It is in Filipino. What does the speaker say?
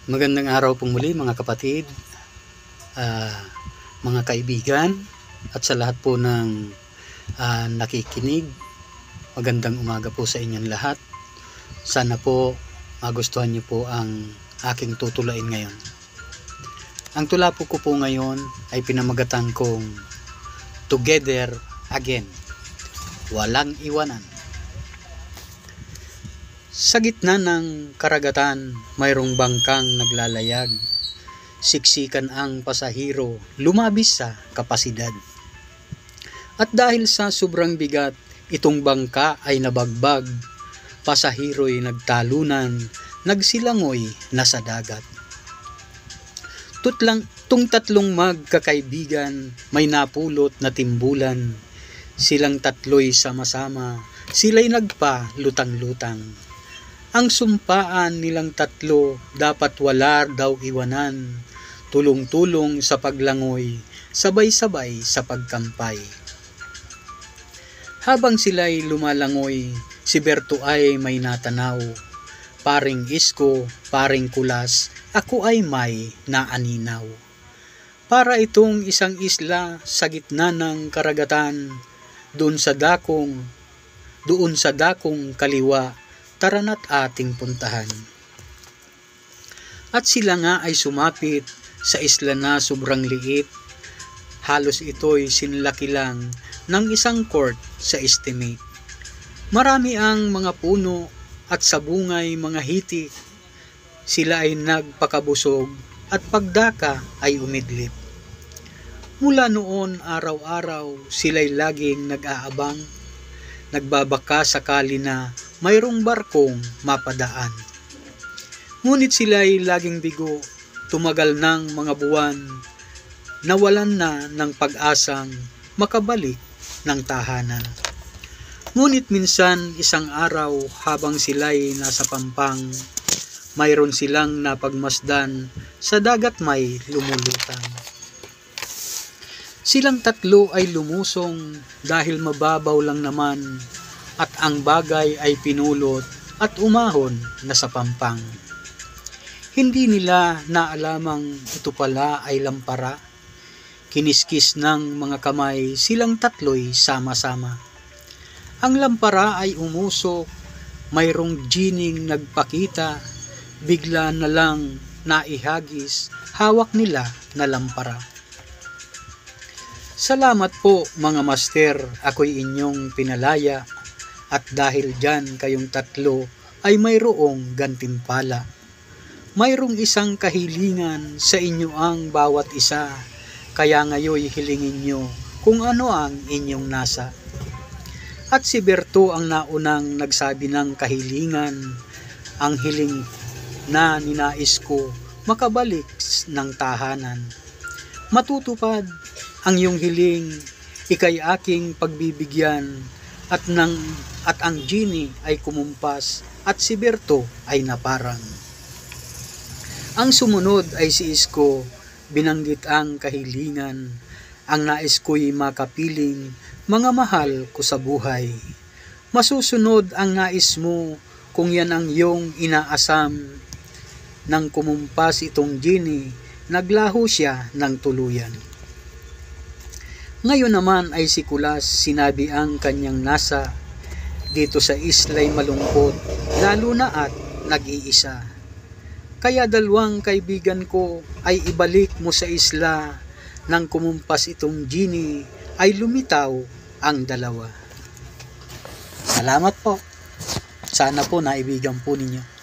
Magandang araw pong muli mga kapatid, mga kaibigan at sa lahat po ng nakikinig. Magandang umaga po sa inyong lahat. Sana po magustuhan niyo po ang aking tutulain ngayon. Ang tula po ko ngayon ay pinamagatan kong Together Again, Walang Iwanan. Sa gitna ng karagatan, mayroong bangkang naglalayag. Siksikan ang pasahero, lumabis sa kapasidad. At dahil sa sobrang bigat, itong bangka ay nabagbag. Pasahero'y nagtalunan, nagsilangoy na sa dagat. Tung tatlong magkakaibigan, may napulot na timbulan. Silang tatlo'y sama-sama, sila'y nagpa-lutang-lutang. Ang sumpaan nilang tatlo, dapat wala daw iwanan. Tulong-tulong sa paglangoy, sabay-sabay sa pagkampay. Habang sila'y lumalangoy, si Berto ay may natanaw. Paring Isko, paring Kulas, ako ay may naaninaw. Para itong isang isla sa gitna ng karagatan, doon sa dakong kaliwa, tara na't ating puntahan. At sila nga ay sumapit sa isla na sobrang liit. Halos ito'y sinlaki lang ng isang court sa estimate. Marami ang mga puno at sa bungay mga hiti. Sila ay nagpakabusog at pagdaka ay umidlip. Mula noon araw-araw sila'y laging nag-aabang. Nagbabaka sakali na mayroong barkong mapadaan. Ngunit sila'y laging bigo, tumagal ng mga buwan, nawalan na ng pag-asang makabalik ng tahanan. Ngunit minsan isang araw habang sila'y nasa pampang, mayroon silang napagmasdan sa dagat may lumulutang. Silang tatlo ay lumusong dahil mababaw lang naman at ang bagay ay pinulot at umahon na sa pampang. Hindi nila naalamang ito pala ay lampara. Kiniskis ng mga kamay silang tatlo'y sama-sama. Ang lampara ay umusok, mayroong gining nagpakita, bigla na lang naihagis, hawak nila na lampara. Salamat po mga master, ako'y inyong pinalaya at dahil dyan kayong tatlo ay mayroong gantimpala. Mayroong isang kahilingan sa inyo ang bawat isa, kaya ngayoy hilingin nyo kung ano ang inyong nasa. At si Berto ang naunang nagsabi ng kahilingan, ang hiling na ninais ko makabalik ng tahanan. Matutupad ang iyong hiling, ikay aking pagbibigyan, at ang genie ay kumumpas at si Berto ay naparang. Ang sumunod ay si Isko, binanggit ang kahilingan, ang nais ko'y makapiling, mga mahal ko sa buhay. Masusunod ang nais mo kung yan ang iyong inaasam. Nang kumumpas itong genie, naglaho siya ng tuluyan. Ngayon naman ay si Kulas, sinabi ang kanyang nasa, dito sa isla'y malungkot, lalo na at nag-iisa. Kaya dalawang kaibigan ko ay ibalik mo sa isla, nang kumumpas itong genie ay lumitaw ang dalawa. Salamat po. Sana po naibigan po ninyo.